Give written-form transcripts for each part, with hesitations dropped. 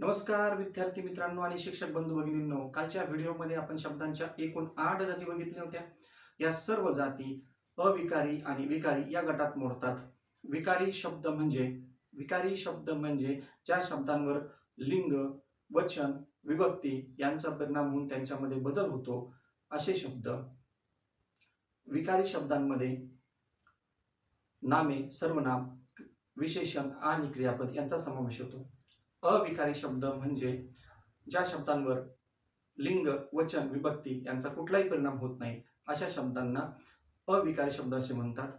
नमस्कार विद्यार्थी मित्रांनो आणि शिक्षक बंधू भगिनींनो, कालच्या व्हिडिओमध्ये आपण शब्दांच्या एकूण 8 जाती बघितल्या होत्या. या सर्व जाती अविकारी आणि विकारी या गटात मोडतात. विकारी शब्द म्हणजे ज्या शब्दांवर लिंग, वचन, विभक्ती यांचा परिणाम होऊन त्यांच्यामध्ये बदल होतो असे शब्द. विकारी शब्दांमध्ये नामे, सर्वनाम, विशेषण आणि क्रियापद यांचा समावेश होतो. अविकारी शब्द म्हणजे ज्या शब्दांवर लिंग, वचन, विभक्ती यांचा कुठलाही परिणाम होत नाही अशा शब्दांना अविकारी शब्द असे म्हणतात.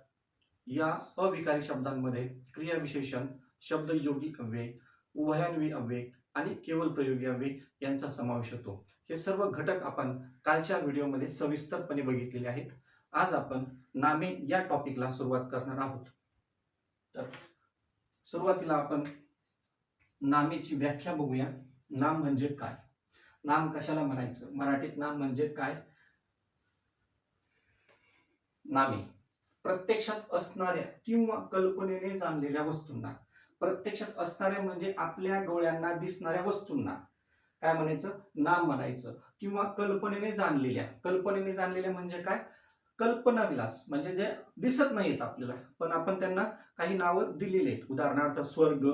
या अविकारी शब्दांमध्ये क्रियाविशेषण, शब्दयोगी अव्यय, उभयान्वी अव्यय आणि केवळ प्रयोगी अव्यय यांचा समावेश होतो. हे सर्व घटक आपण कालच्या व्हिडिओमध्ये सविस्तरपणे बघितलेले आहेत. आज आपण नामे या टॉपिकला सुरुवात करणार आहोत. तर सुरुवातीला आपण नामेची व्याख्या बघूया. नाम म्हणजे काय? नाम कशाला म्हणायचं? मराठीत नाम म्हणजे काय? नामे प्रत्यक्षात असणाऱ्या किंवा कल्पनेने जाणलेल्या वस्तूंना. प्रत्यक्षात असणाऱ्या म्हणजे आपल्या डोळ्यांना दिसणाऱ्या वस्तूंना काय म्हणायचं? नाम म्हणायचं. किंवा कल्पनेने जाणलेल्या म्हणजे काय? कल्पना विलास म्हणजे जे दिसत नाहीत आपल्याला पण आपण त्यांना काही नावं दिलेली आहेत. उदाहरणार्थ स्वर्ग,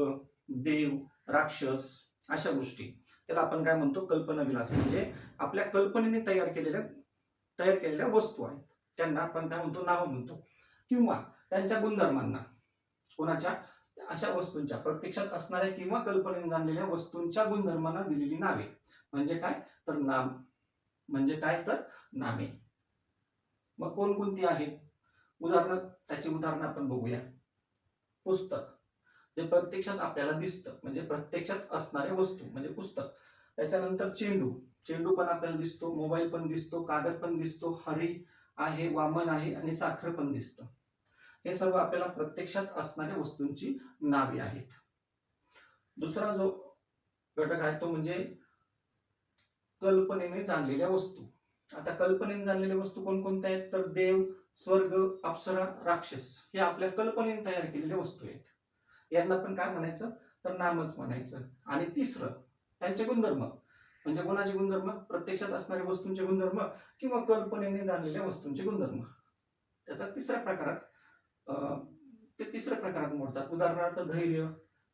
देव, राक्षस अशा गोष्टी. त्याला आपण काय म्हणतो? कल्पना विलास. म्हणजे आपल्या कल्पनेने तयार केलेल्या वस्तू आहेत, त्यांना आपण काय म्हणतो? नाव म्हणतो. किंवा त्यांच्या गुणधर्मांना, कोणाच्या? अशा वस्तूंच्या, प्रत्यक्षात असणाऱ्या किंवा कल्पनेने जाणलेल्या वस्तूंच्या गुणधर्मांना दिलेली नावे म्हणजे काय? तर नाम. म्हणजे काय? तर नामे. मग कोणकोणती आहेत? त्याची उदाहरणं आपण बघूया. पुस्तक, जे प्रत्यक्षात आपल्याला दिसतं म्हणजे प्रत्यक्षात असणाऱ्या वस्तू म्हणजे पुस्तक. त्याच्यानंतर चेंडू पण आपल्याला दिसतो, मोबाईल पण दिसतो, कागद पण दिसतो, हरी आहे, वामन आहे आणि साखर पण दिसतं. हे सर्व आपल्याला प्रत्यक्षात असणाऱ्या वस्तूंची नावे आहेत. दुसरा जो घटक आहे तो म्हणजे कल्पनेने जाणलेल्या वस्तू. आता कल्पनेने जाणलेल्या वस्तू कोणकोणत्या आहेत? तर देव, स्वर्ग, अप्सरा, राक्षस हे आपल्या कल्पनेने तयार केलेल्या वस्तू आहेत. यांना पण काय म्हणायचं? तर नामच म्हणायचं. आणि तिसरं त्यांचे गुणधर्म म्हणजे कोणाचे गुणधर्म? प्रत्यक्षात असणाऱ्या वस्तूंचे गुणधर्म किंवा कल्पनेने जाणलेल्या वस्तूंचे गुणधर्म. त्याचा तिसऱ्या प्रकारात मोडतात. उदाहरणार्थ धैर्य,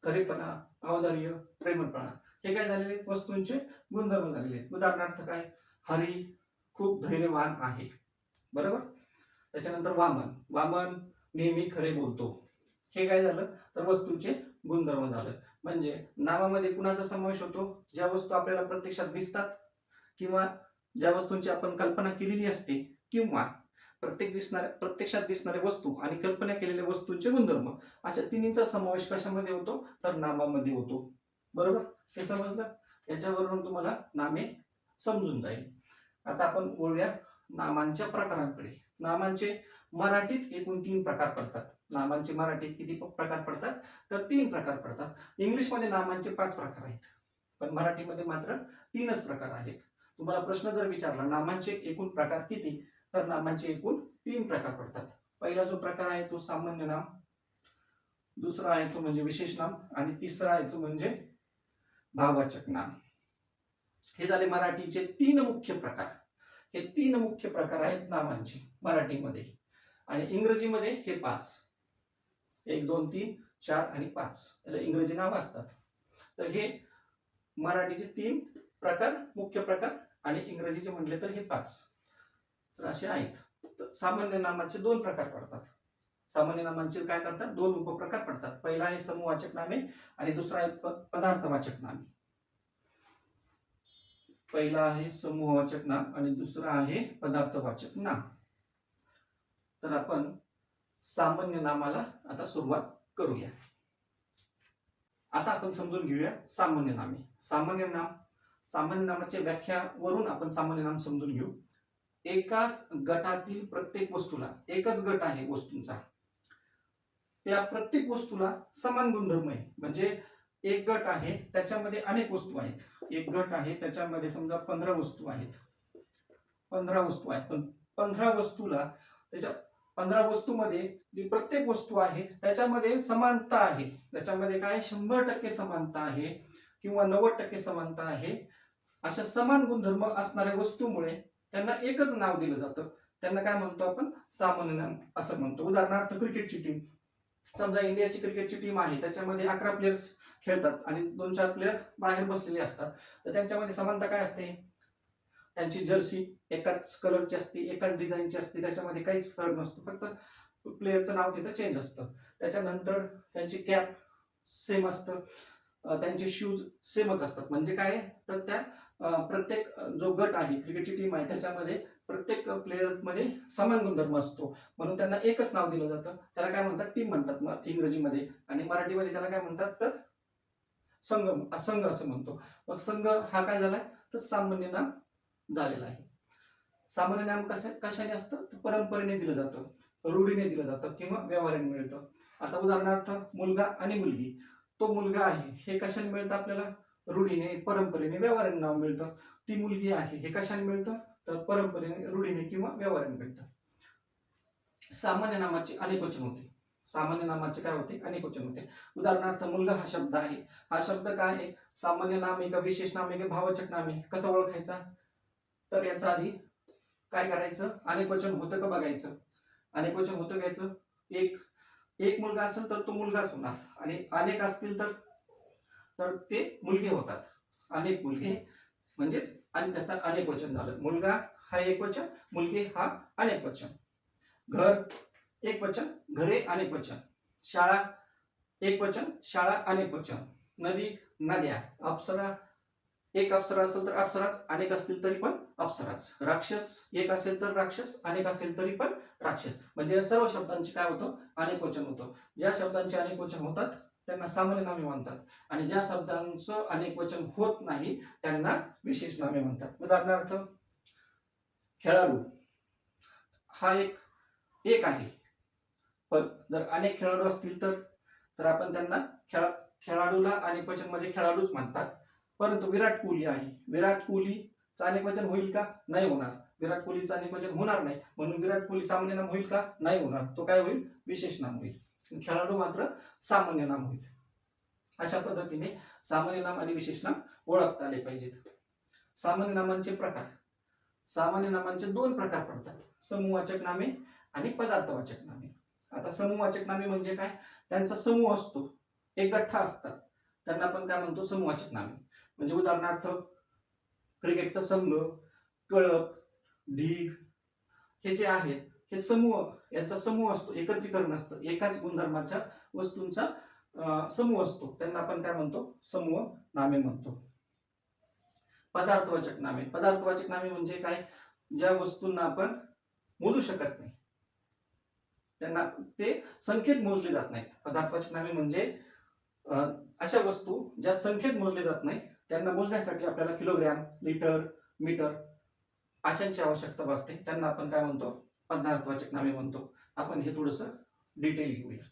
खरेपणा, औदार्य, प्रेमळपणा हे काय झालेले? वस्तूंचे गुणधर्म झालेले आहेत. उदाहरणार्थ काय? हरी खूप धैर्यवान आहे, बरोबर. त्याच्यानंतर वामन नेहमी खरे बोलतो. हे काय झालं? तर वस्तूंचे गुणधर्म झालं. म्हणजे नावामध्ये कुणाचा समावेश होतो? ज्या वस्तू आपल्याला प्रत्यक्षात दिसतात किंवा ज्या वस्तूंची आपण कल्पना केलेली असते किंवा प्रत्यक्षात दिसणाऱ्या वस्तू आणि कल्पना केलेल्या वस्तूंचे गुणधर्म अशा तिन्हीचा समावेश कशामध्ये होतो? तर नामामध्ये होतो, बरोबर. हे समजलं? याच्यावरून तुम्हाला नामे समजून जाईल. आता आपण बोलूया नामांच्या प्रकारांकडे. नामांचे मराठीत एकूण 3 प्रकार पडतात. नामांचे मराठीत किती प्रकार पडतात? तर 3 प्रकार पडतात. इंग्लिशमध्ये नामांचे 5 प्रकार आहेत पण मराठीमध्ये मात्र 3च प्रकार आहेत. तुम्हाला प्रश्न जर विचारला नामांचे एकूण प्रकार किती, तर नामांचे एकूण 3 प्रकार पडतात. पहिला जो प्रकार आहे तो सामान्य नाम, दुसरा आहे तो म्हणजे विशेष नाम आणि तिसरा आहे तो म्हणजे भाववाचक नाम. हे झाले मराठीचे 3 मुख्य प्रकार. हे 3 मुख्य प्रकार आहेत नामांचे मराठीमध्ये. आणि इंग्रजीमध्ये हे 5, 1, 2, 3, 4 आणि 5 याला इंग्रजी नाव असतात. तर हे मराठीचे 3 प्रकार, मुख्य प्रकार, आणि इंग्रजीचे म्हटले तर हे 5. तर असे आहेत. तर सामान्य नामाचे 2 प्रकार पडतात. सामान्य नामांचे काय करतात? 2 उपप्रकार पडतात. पहिला आहे समूहवाचक नामे आणि दुसरा आहे पदार्थवाचक नामे. पहिला आहे समूहवाचक नाम आणि दुसरा आहे पदार्थवाचक नाम. तर आपण सामान्य नामाला आता सुरुवात करूया. आता आपण समजून घेऊया सामान्य नामे. सामान्य नामाच्या व्याख्यावरून आपण सामान्य नाम समजून घेऊ. एकाच गटातील प्रत्येक वस्तूला, एकच गट आहे वस्तूंचा, त्या प्रत्येक वस्तूला समान गुणधर्म आहे. म्हणजे एक गट आहे त्याच्यामध्ये अनेक वस्तू आहेत. एक गट आहे त्याच्यामध्ये समजा 15 वस्तू आहेत. 15 वस्तू आहेत पण 15 वस्तूला त्याच्या 15 वस्तूमध्ये जी प्रत्येक वस्तू आहे त्याच्यामध्ये समानता आहे. त्याच्यामध्ये काय 100% समानता आहे किंवा 90% समानता आहे, अशा समान गुणधर्म असणाऱ्या वस्तूमुळे त्यांना एकच नाव दिलं जातं. त्यांना काय म्हणतो आपण? सामान्य नाम असं म्हणतो. उदाहरणार्थ क्रिकेटची टीम, समजा इंडियाची क्रिकेटची टीम आहे, त्याच्यामध्ये 11 प्लेयर्स खेळतात आणि 2-4 प्लेयर बाहेर बसलेले असतात. तर त्यांच्यामध्ये समानता काय असते? त्यांची जर्सी एकाच कलरची असते, एकाच डिझाईनची असते, त्याच्यामध्ये काहीच फरक नसतो, फक्त प्लेयरचं नाव तिथं चेंज असतं. त्याच्यानंतर त्यांची कॅप सेम असतं, त्यांचे शूज सेमच असतात. म्हणजे काय तर त्या प्रत्येक जो गट आहे, क्रिकेटची टीम आहे, त्याच्यामध्ये प्रत्येक प्लेअरमध्ये समान गुणधर्म असतो, म्हणून त्यांना एकच नाव दिलं जातं. त्याला काय म्हणतात? टीम म्हणतात इंग्रजीमध्ये, आणि मराठीमध्ये त्याला काय म्हणतात तर संघ असं म्हणतो. मग संघ हा काय झालाय तर सामान्य नाम झालेला आहे. सामान्य नाम कशाने असतं तर परंपरेने दिलं जातं, रूढीने दिलं जातं किंवा व्यवहाराने मिळतं. आता उदाहरणार्थ मुलगा आणि मुलगी, तो मुलगा आहे हे कशाने मिळतं आपल्याला? रूढीने, परंपरेने, व्यवहाराने नाव मिळतं. ती मुलगी आहे हे कशाने मिळतं तर परंपरेने, रूढीने किंवा व्यवहाराने मिळतं. सामान्य नामाचे अनेक वचन होते. सामान्य नामाचे काय होते? अनेक वचन होते. उदाहरणार्थ मुलगा हा शब्द आहे, हा शब्द काय आहे? सामान्य नाम आहे का विशेष नाम आहे का भाववाचक नाम आहे? कसं ओळखायचा? तर याचा आधी काय करायचं? अनेक वचन होतं का बघायचं. अनेक वचन होतं घ्यायचं. एक मुलगा असेल तर तो मुलगाच होणार, आणि अनेक असतील तर ते मुलगे होतात. अनेक मुलगे म्हणजेच आणि त्याचा अनेक वचन झालं. मुलगा हा एक वचन, मुलगे हा अनेक वचन. घर एक वचन, घरे अनेक वचन. शाळा एक वचन, शाळा अनेक वचन. नदी, नद्या. अप्सरा एक अप्सरा असेल तर अप्सराच, अनेक असतील तरी पण अप्सराच. राक्षस एक असेल तर राक्षस, अनेक असेल तरी पण राक्षस. म्हणजे सर्व शब्दांचे काय होतं? अनेक वचन होतं. ज्या शब्दांचे अनेक वचन होतात त्यांना सामान्य नामे म्हणतात, आणि ज्या शब्दांचं अनेक वचन होत नाही त्यांना विशेष नामे म्हणतात. उदाहरणार्थ खेळाडू हा एक आहे, पण जर अनेक खेळाडू असतील तर आपण त्यांना खेळाडूला अनेक वचन मध्ये खेळाडूच म्हणतात. परंतु विराट कोहली आहे, विराट कोहलीचं अनेक वचन होईल का? नाही होणार. विराट कोहलीचं अनेक वचन होणार नाही, म्हणून विराट कोहली सामान्य नाम होईल का? नाही होणार. तो काय होईल? विशेष नाम होईल. खेळाडू मात्र सामान्य नाम होईल. अशा पद्धतीने सामान्य नाम आणि विशेष नाम ओळखता आले पाहिजेत. सामान्य नामांचे प्रकार. सामान्य नामांचे 2 प्रकार पडतात, समूहवाचक नामे आणि पदार्थवाचक नामे. आता समूहवाचक नामे म्हणजे काय? त्यांचा समूह असतो, एक गठ्ठा असतात, त्यांना आपण काय म्हणतो? समूहवाचक नामे. म्हणजे उदाहरणार्थ क्रिकेटचा संघ, कळप, ढीग हे जे आहेत हे समूह, यांचा समूह असतो, एकत्रीकरण असतं, एकाच गुणधर्माच्या वस्तूंचा समूह असतो, त्यांना आपण काय म्हणतो? समूह नामे म्हणतो. पदार्थवाचक नामे. पदार्थवाचक नामे म्हणजे काय? ज्या वस्तूंना आपण मोजू शकत नाही, त्यांना ते संख्येत मोजले जात नाहीत. पदार्थवाचक नामे म्हणजे अशा वस्तू ज्या संख्येत मोजले जात नाही, त्यांना मोजण्यासाठी आपल्याला किलोग्रॅम, लिटर, मीटर अशांची आवश्यकता भासते, त्यांना आपण काय म्हणतो? पदार्थवाचक नामे म्हणतो. आपण हे थोडंसं डिटेल घेऊया.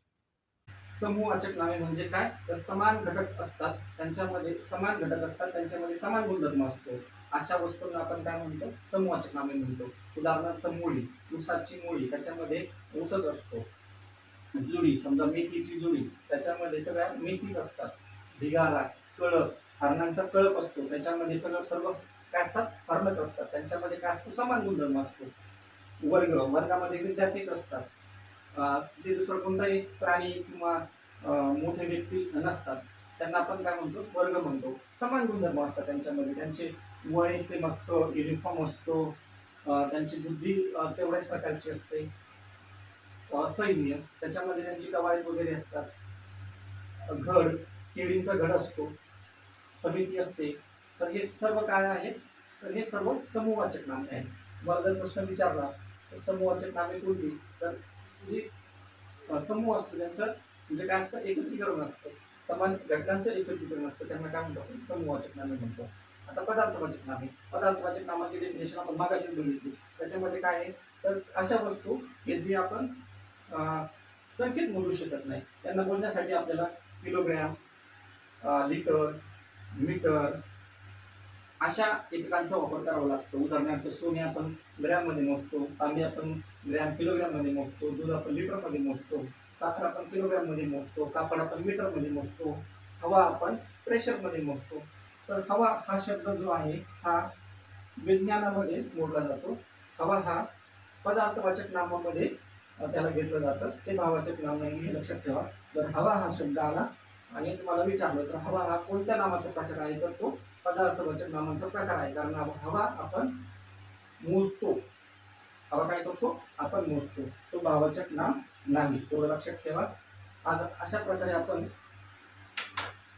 समूहवाचक नामे म्हणजे काय? तर समान घटक असतात, त्यांच्यामध्ये समान गुणधर्म असतो, अशा वस्तूंना आपण काय म्हणतो? समूहवाचक नामे म्हणतो. उदाहरणार्थ मुळी, ऊसाची मुळी, त्याच्यामध्ये ऊसच असतो. जुडी, समजा मेथीची जुडी, त्याच्यामध्ये सगळ्या मेथीच असतात. ढिगारा, कळप, हरणांचा कळप असतो, त्याच्यामध्ये सर्व काय असतात? हरणच असतात, त्यांच्यामध्ये काय असतो? समान गुणधर्म असतो. वर्गामध्ये विद्यार्थीच असतात, ते दुसरं कोणताही प्राणी किंवा मोठे व्यक्ती नसतात, त्यांना आपण काय म्हणतो? वर्ग म्हणतो. समान गुणधर्म असतात त्यांच्यामध्ये, त्यांचे वय सेम असतं, युनिफॉर्म असतो, त्यांची बुद्धी तेवढ्याच प्रकारची असते. सैन्य, त्याच्यामध्ये त्यांची कवायत वगैरे असतात. घड, केळींचा घड असतो, समिती असते. तर हे सर्व काय आहेत? तर हे सर्व समूहवाचक नामे आहेत. मला जर प्रश्न विचारला तर समूहवाचक नामे कोणती, तर जी समूह असतो त्यांचं म्हणजे काय असतं? एकत्रीकरण असतं, समान घटकांचं एकत्रीकरण असतं, त्यांना काय म्हणतो? आपण समूहवाचक नामे म्हणतो. आता पदार्थवाचक नामे. पदार्थवाचक नामाची डेफिनेशन आपण मागाशीच बघितली. त्याच्यामध्ये काय आहे? तर अशा वस्तू हे जी आपण संख्येत मोजू शकत नाही, त्यांना मोजण्यासाठी आपल्याला किलोग्रॅम, लिटर, मीटर अशा एककांचा वापर करावा लागतो. उदाहरणार्थ सोने आपण ग्रॅममध्ये मोजतो, तांबे आपण किलोग्रॅममध्ये मोजतो, दूध आपण लिटरमध्ये मोजतो, साखर आपण किलोग्रॅममध्ये मोजतो, कापड आपण मीटरमध्ये मोजतो, हवा आपण प्रेशरमध्ये मोजतो. तर हवा हा शब्द जो आहे हा विज्ञानामध्ये मोडला जातो. हवा हा पदार्थवाचक नामामध्ये त्याला घेतलं जातं, ते भाववाचक नाम नाही, हे लक्षात ठेवा. जर हवा हा शब्द आला आणि तुम्हाला विचारलं तर हवा हा कोणत्या नामाचा प्रकार आहे, तर तो पदार्थवाचक नामाचा प्रकार आहे. कारण हवा आपण मोजतो, हवा काय करतो आपण मोजतो, तो भाववाचक नाम नाही, तेवढं लक्षात ठेवा. आज अशा प्रकारे आपण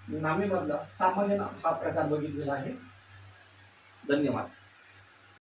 नामेमधला सामान्य नाम हा प्रकार बघितलेला आहे. धन्यवाद.